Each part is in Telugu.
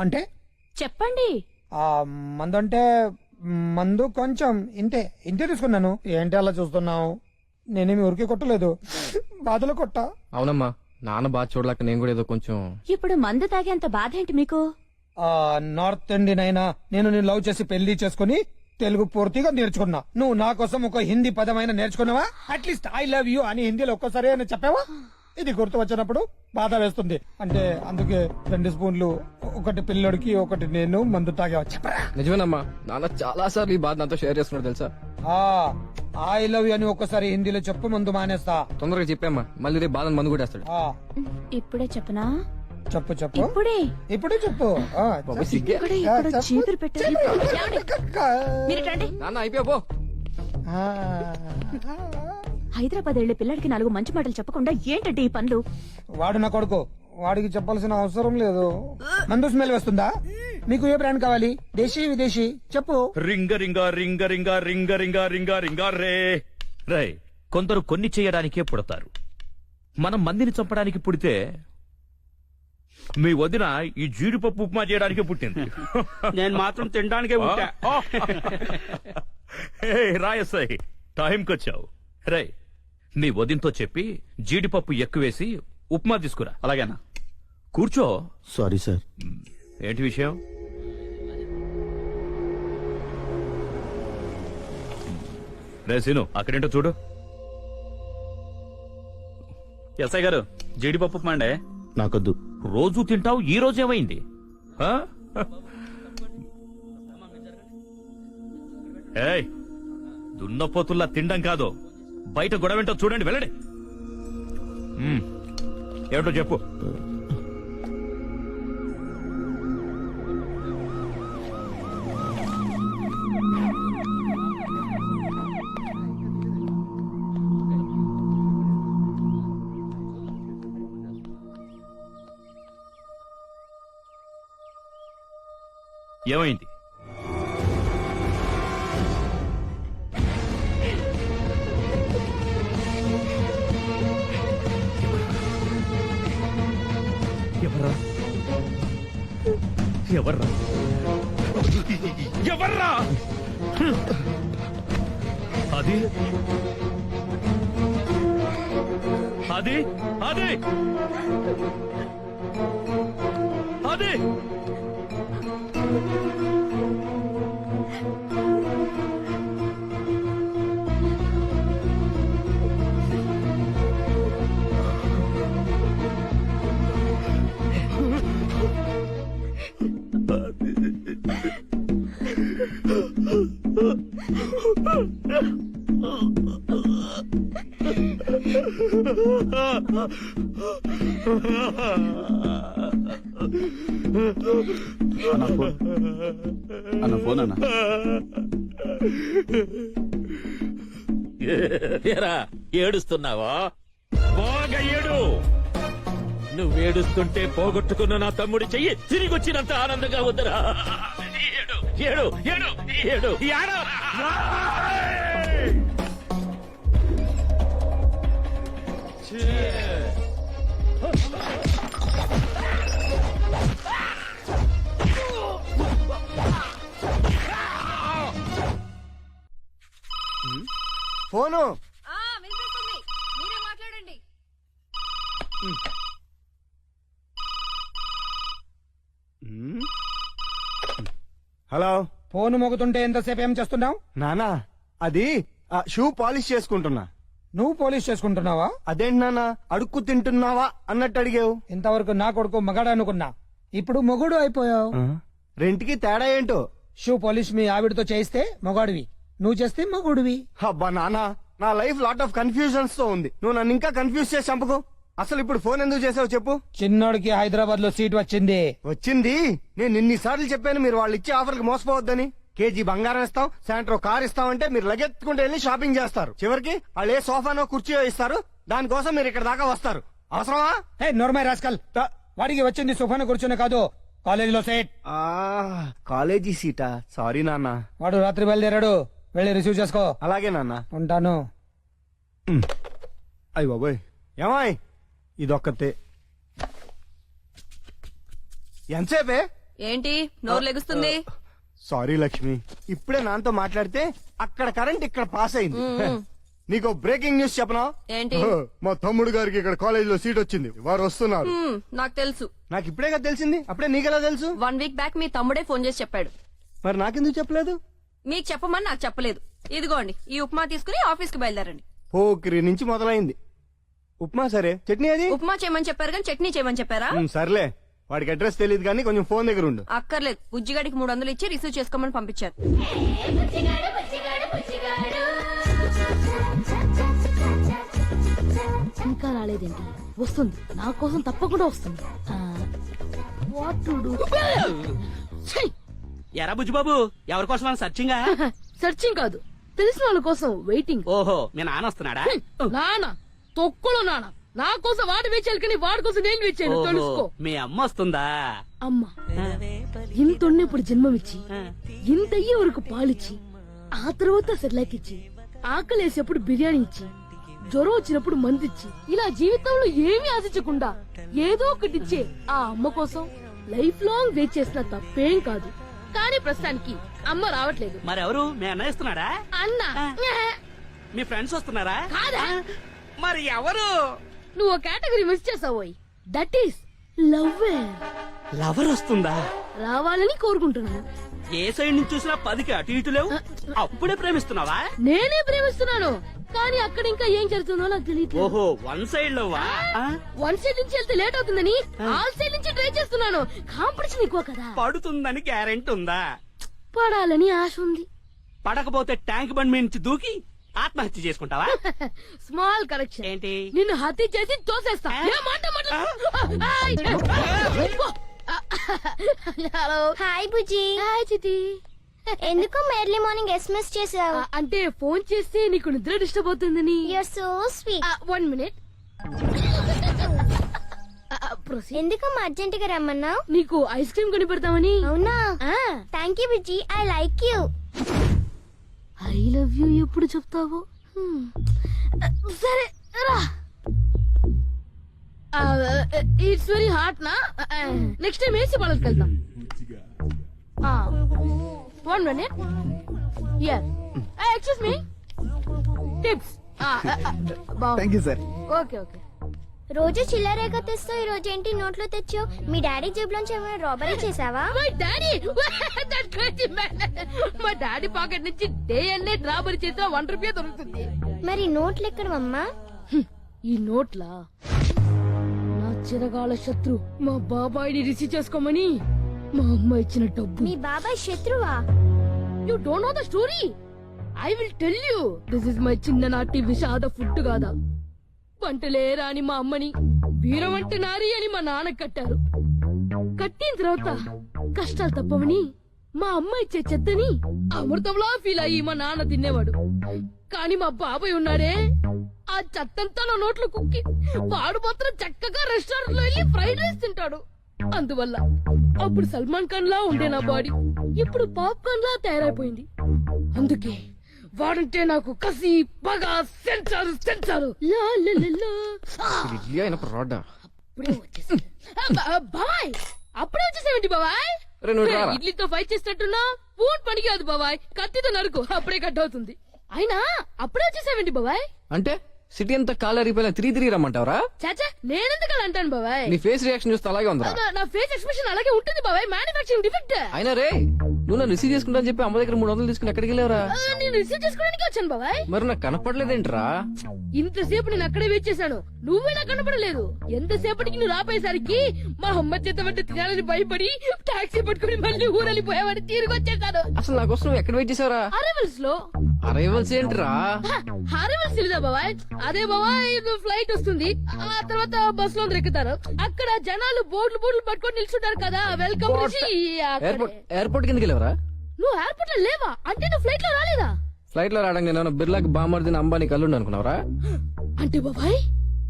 అంటే చెప్పండి. మందు మందు కొంచెం ఇంతే తీసుకున్నాను. ఏంటి అలా చూస్తున్నావు? నేనేమి ఊరికే కొట్టలేదు, బాధలో కొట్టా. అవునమ్మా, నాన్న బాధ చూడలేక నేను కూడా ఏదో కొంచెం. ఇప్పుడు మందు తాగేంత బాధ ఏంటి మీకు? నార్త్ ఇండియన్ అయినా నేను లవ్ చేసి పెళ్లి చేసుకుని తెలుగు పూర్తిగా నేర్చుకున్నా. నువ్వు నా కోసం ఒక హిందీ పదమైనా నేర్చుకున్నావా? అట్లీస్ట్ ఐ లవ్ యూ అని హిందీలో ఒక్కసారి అని చెప్పావా? ఇది గుర్తు వచ్చినప్పుడు బాధ వేస్తుంది. అంటే అందుకే 2 స్పూన్లు, ఒకటి పిల్లడికి ఒకటి నేను మందు తాగేవా? చెప్పరా? నిజమేనమ్మా, నాన్న చాలా సార్లు ఈ బాధ నాతో షేర్ చేసుకున్నాడు తెలుసా. ఐ లవ్ యూ అని ఒక్కసారి హిందీలో చెప్పు, మందు మానేస్తా. తొందరగా చెప్పామ్మా, మళ్ళీ రేపు బాధను మందు కూడా వేస్తాడు. ఇప్పుడే చెప్పనా? చెప్పు చెప్పు, ఇప్పుడే చెప్పు. చీపురు పెట్టండి. మీరు రండి. నాన్న అయిపోయా. హైదరాబాద్ వెళ్లే పిల్లడికి 4 మంచి మాటలు చెప్పకుండా ఏంటంటే ఈ పనులు? వాడు నా కొడుకు, వాడికి చెప్పాల్సిన అవసరం లేదు. మందు స్మెల్ వస్తుందా? మీకు ఏ బ్రాండ్ కావాలి? దేశీ విదేశీ చెప్పు. రింగ రింగ రింగ రింగ రింగ రింగ రింగ రింగ రే రే. కొందరు కొన్ని చేయడానికే పుడతారు, మనం మందిని చంపడానికి పుడితే మీ వదిన ఈ జీడిపప్పు ఉప్మా చేయడానికే పుట్టింది. నేను మాత్రం తినడానికే పుట్టా. రాయసాయి, టైంకొచ్చావు. రే, నీ వదినతో చెప్పి జీడిపప్పు ఎక్కువేసి ఉప్మా తీసుకురా. అలాగేనా? కూర్చో. Sorry sir. ఏంటి విషయం? రే సీను, అక్కడేంటో చూడు. ఎస్ఐ గారు, జీడిపప్పు ఉప్మా అండి. నాకొద్దు. రోజు తింటావు, ఈ రోజు ఏమైంది? ఏయ్, దున్నపోతుల్లా తినడం కాదు, బయట గొడవేంటో చూడండి, వెళ్ళండి. ఏమిటో చెప్పు. ఏమైంది? ఎవర్రా ఎవర్రా ఎవర్రా? అది అది అది అది అన్న ఫోన్ అన్న. ఏడుస్తున్నావా? బాగా ఏడు. నువ్వేడుస్తుంటే పోగొట్టుకున్న నా తమ్ముడి చెయ్యి తిరిగి వచ్చినంత ఆనందంగా ఉందరా. ఏడు ఏడు ఏడు ఏడు ఏడు. ఫోను మీరే మాట్లాడండి. హలో. ఫోన్ మోగుతుంటే ఎంతసేపు ఏం చేస్తున్నావు? నానా, అది షూ పాలిష్ చేసుకుంటున్నా. నువ్వు పోలీస్ చేసుకుంటున్నావా? అదేంటి నానా, అడుక్కు తింటున్నావా అన్నట్టు అడిగావు. ఇంతవరకు నా కొడుకు మగాడు అనుకున్నా, ఇప్పుడు మొగుడు అయిపోయావు. రెంట్కి తేడా ఏంటో? షూ పోలీస్ మీ ఆవిడతో చేయిస్తే మొగాడివి, నువ్వు చేస్తే మొగుడివి. అబ్బా నానా, నా లైఫ్ లాట్ ఆఫ్ కన్ఫ్యూజన్స్ తో ఉంది. నువ్వు నన్ను ఇంకా కన్ఫ్యూజ్ చేసి చంపకు. అసలు ఇప్పుడు ఫోన్ ఎందుకు చేసావు చెప్పు. చిన్నోడికి హైదరాబాద్ లో సీట్ వచ్చింది. నేను ఇన్నిసార్లు చెప్పాను మీరు వాళ్ళు ఇచ్చే ఆఫర్కి మోసపోవద్దని. కేజీ బంగారం ఇస్తాం, సాయంత్రం కార్ ఇస్తామంటే మీరు లగెత్తుకుంటే వెళ్ళి షాపింగ్ చేస్తారు. చివరికి వాళ్ళు ఏ సోఫానో కుర్చీయో ఇస్తారు, దానికోసం మీరు ఇక్కడ దాకా వస్తారు. అవసరమా? నోర్మై రాస్కల్, వాడికి వచ్చింది సోఫాను కూర్చునే కాదు, కాలేజీలో సీట్. కాలేజీ సీటా? సారీ నాన్న. వాడు రాత్రి బయలుదేరాడు, వెళ్ళి రిసీవ్ చేసుకో. అలాగే నాన్న, ఉంటాను. అయ్య బాబోయ్, ఏమాయ్ ఇదొక్కతే. ఎంతసేపే? ఏంటి నోరు లెగుస్తుంది? సారీ లక్ష్మి, ఇప్పుడే నాన్నతో మాట్లాడితే అక్కడ కరెంట్ ఇక్కడ పాస్ అయింది. నీకు బ్రేకింగ్ న్యూస్ చెప్పనా? ఏంటి? మా తమ్ముడు గారికి ఇక్కడ కాలేజ్ లో సీట్ వచ్చింది, వారు వస్తున్నారు. నాకు తెలుసు. నాకు ఇప్పుడే కదా తెలిసింది, అప్పుడే నీకెలా తెలుసు? 1 వీక్ బ్యాక్ మీ తమ్ముడే ఫోన్ చేసి చెప్పాడు. మరి నాకెందుకు చెప్పలేదు? మీకు చెప్పమని నాకు చెప్పలేదు. ఇదిగోండి ఈ ఉప్మా తీసుకుని ఆఫీస్ కి బయలుదేరండి. పోకిరి నుంచి మొదలైంది. ఉప్మా సరే, చట్నీ అది? ఉప్మా చేయమని చెప్పారు కానీ చట్నీ చేయమని చెప్పారా? సర్లే, వాడికి అడ్రస్ తెలియదు కానీ కొంచెం ఫోన్ దగ్గర ఉండు. అక్కర్లేదు, బుజ్జిగాడికి 300 ఇచ్చి రిసీవ్ చేసుకోమని పంపించారు. ఇంకా రాలేదేంటి? వస్తుంది, నా కోసం తప్పకుండా వస్తుంది. What to do? ఎరా బుజ్జిబాబు, ఎవరి కోసం సర్చింగా? సర్చింగ్ కాదు, తెలిసిన వాళ్ళ కోసం వెయిటింగ్. ఓహో, మీ నాన్న వస్తున్నాడా? నాన్న తొక్కులో నాన్న నా కోసం వాడు వేచాలి కానీ వాడి కోసం నేను వేచాను, తెలుసుకో. మీ అమ్మ వస్తుందా? అమ్మ ఇంత ఉన్నప్పుడు జన్మమిచ్చి ఇంత అయ్యే వరకు పాలిచ్చి ఆ తర్వాత సెర్లాక్ ఇచ్చి ఆకలేసేప్పుడు బిర్యానీ ఇచ్చి జ్వరం వచ్చినప్పుడు మందిచ్చి ఇలా జీవితంలో ఏమీ ఆశించకుండా ఏదో ఒకటి ఇచ్చే ఆ అమ్మ కోసం లైఫ్ లాంగ్ వెయిట్ చేసిన తప్పేం కాదు. కానీ ప్రస్తుతానికి అమ్మ రావట్లేదు. మరెవరు? మీ అన్న ఇస్తున్నాడా? అన్న మీ ఫ్రెండ్స్ వస్తున్నారా? కాదా? మరి ఎవరు? నువ్వు కేటగిరీ మిస్ చేసావోయ్, దట్ ఈస్ లవ్. లవర్ వస్తుందా? రావాలని కోరుకుంటున్నాను. ఏ సైడ్ నుంచి చూసినా 10కి అటు ఇటు లేవు. అప్పుడే ప్రేమిస్తున్నావా? నేనే ప్రేమిస్తున్నాను, కానీ అక్కడ ఇంకా ఏం జరుగుతుందో నాకు తెలియదు. ఓహో, 1 సైడ్ లోవా? వన్ సైడ్ నుంచి వెళ్తే లేట్ అవుతుందని ఆల్ సైడ్ నుంచి ట్రై చేస్తున్నాను. కాంపిటీషన్ ఎక్కువ కదా. పడుతుందని గ్యారెంటీ ఉందా? పడాలని ఆశ ఉంది. పడకపోతే ట్యాంక్ బండ్ మీద నుంచి దూకి ఆత్మహత్య చేసుకుంటావా? Small correction. ఏంటి? నిన్ను హత్య చేసి తోసేస్తా. హలో. హాయ్ బుజ్జి. హాయ్ చితి. ఎందుకు ఎర్లీ మార్నింగ్ ఎస్ఎంఎస్ చేసావు? అంటే ఫోన్ చేస్తే నీకు నిద్ర డిస్టర్బ్ అవుతుందని. Your so sweet. 1 minute. ఎందుకమ్మా అర్జెంట్ గా రమ్మన్నావు? నీకు ఐస్ క్రీమ్ కొని పెడతామని. అవునా? థ్యాంక్ యూ బుజ్జి, I like you. I love you ఎప్పుడు చెప్తావు? సరే రా. ఇట్స్ వెరీ హాట్ నా. నెక్స్ట్ టైం ఏసీ వాళ్ళకి వెళ్తాం. 1 minute. Yeah. Excuse me. Tips. Thank you sir. Okay okay. రోజు చిల్లరేగా తెస్తావు, ఈ రోజు ఏంటి నోట్లో తెచ్చావు? మీ డాడీ జేబులోంచి ఏమైనా రాబరీ చేసావా? My daddy that crazy man. మా డాడీ పాకెట్ నుంచి డే అండ్ నైట్ రాబరీ చేసిన 1 రూపాయి దొరుకుతుంది. మరి నోట్లు ఎక్కడమ్మా? ఈ నోట్లా నా చిరకాల శత్రు మా బాబాయిని రిసీవ్ చేసుకోమని మా అమ్మ ఇచ్చిన డబ్బు. మీ బాబాయ్ శత్రువా? You don't know the story. I will tell you. This is my చిన్ననాటి విషాద ఫుడ్ కాదా. వంటలేరా అని మా అమ్మని, వీరవంట నారి అని మా నాన్న కట్టారు. కట్టిన తర్వాత కష్టాలు తప్పవని మా అమ్మ ఇచ్చే చెత్తని అమృతంలా ఫీల్ అయ్యి మా నాన్న తినేవాడు. కానీ మా బాబాయ్ ఉన్నాడే, ఆ చెత్తంతా నా నోట్లో కుక్కి వాడు మాత్రం చక్కగా రెస్టారెంట్ లో వెళ్ళి ఫ్రైడ్ రైస్ తింటాడు. అందువల్ల అప్పుడు సల్మాన్ ఖాన్ లా ఉండే నా బాడీ ఇప్పుడు పాప్కార్న్ లా తయారైపోయింది. అందుకే వాడంటే నాకు కసి పగ సెన్సారు సెన్సారు. ఇడ్లీ అయిన పరోటా. అప్పుడే వచ్చేసాడు. బాబాయ్ అప్పుడే వచ్చేసావేంటి బాబాయ్? రే, నువ్వు రారా. ఇడ్లీతో ఫైట్ చేసినట్టున్నా పూట్ పనికి కాదు బాబాయ్, కత్తితో నరుకు, అప్పుడే కట్ అవుతుంది. అయినా అప్పుడే వచ్చేసావేంటి బాబాయ్? అంటే సిటీ అంతా కాలు అరిగిపోయినా 3 రమ్మంటావరా? చాచా నేనెందుకు అంటాను బాబాయ్? నీ ఫేస్ రియాక్షన్ చూస్తే అలాగే ఉందా? నా ఫేస్ ఎక్స్ప్రెషన్ అలాగే ఉంటుంది బాబాయ్, మ్యానుఫాక్చరింగ్ డిఫెక్ట్. అయినా రే, నువ్వు నన్ను రిసీవ్ చేసుకుంటా చెప్పి అమ్మ దగ్గర 300 తీసుకుని ఎక్కడికి వెళ్ళావరా? నేను రిసీవ్ చేసుకోవడానికి వచ్చాను బాబాయ్. మరి నాకు కనపడలేదేంట్రా? ఇంతసేపు నేను అక్కడే వెయిట్ చేశాను, నువ్వే నాకు కనపడలేదు. ఎంతసేపటికి నువ్వు రాపోయేసరికి మా అమ్మ చేత పట్టి తినాలని భయపడి టాక్సీ పట్టుకుని మళ్ళీ ఊరెళ్ళిపోయావని తిరిగి వచ్చేసాను. అసలు నా కోసం నువ్వు ఎక్కడ వెయిట్ చేసావరా? అరైవల్స్ లో. అరైవల్స్ ఏంట్రా? అరైవల్స్ తెలియదా బాబాయ్? అదే బాబాయ్, ఫ్లైట్ వస్తుంది, ఆ తర్వాత బస్ లో ఎక్కుతారు, అక్కడ జనాలు బోర్డులు పట్టుకొని నిల్చుంటారు కదా, వెల్కమ్ ఎయిర్పోర్ట్ కిందకి వెళ్ళావరా? నువ్వు ఎయిర్పోర్ట్ లో లేవా? అంటే నువ్వు ఫ్లైట్ లో రాలేదా? ఫ్లైట్ లో రావడానికి నేను బిర్లాకి బామర్దిన అంబానీ కల్లుండి అనుకున్నావరా? అంటే బాబాయ్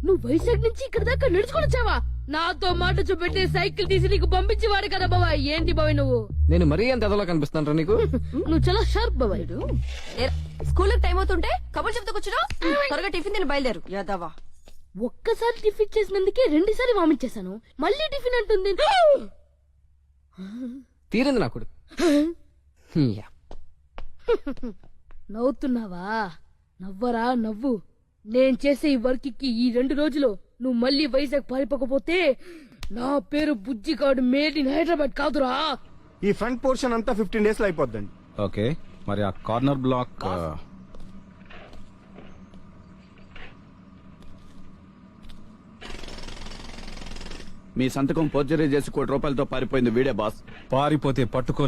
నువ్వు వైజాగ్ నుంచి ఇక్కడ దాకా నడుచుకొని వచ్చావా? నాతో మాట చూపెట్టే సైకిల్ తీసి నీకు పంపించేవాడు కదా బాబాయ్. ఏంటి బాబాయ్ నువ్వు? నేను మరీ అంత ఎదలో కనిపిస్తాను నీకు? నువ్వు చాలా షార్ప్ బాబాయ్. స్కూల్ టైం అవుతుంటే కబుర్లు చెప్తూ కూర్చున్నావు. త్వరగా టిఫిన్ తిని బయలుదేరు యాదవా. ఒక్కసారి టిఫిన్ చేసినందుకే 2 సార్లు వామిట్ చేశాను, మళ్ళీ టిఫిన్ అంటుంది. తీరింది నాకు యా. నవ్వుతున్నావా? నవ్వరా నవ్వు. నేను చేసే ఈ వర్క్ కి ఈ 2 రోజులు నువ్వు మళ్ళీ వైజాగ్ పారిపోకపోతే నా పేరు బుజ్జిగాడు మేడ్ ఇన్ హైదరాబాద్ కాదురా. ఈ ఫ్రంట్ పోర్షన్ అంతా 15 డేస్ లో అయిపోద్దండి. ఓకే మరి ఆ కార్నర్ బ్లాక్ మీ సంతకం ఫోర్జరీ చేసి ₹1 కోటి పారిపోయింది వీడే బాస్. పారిపోతే పట్టుకోలే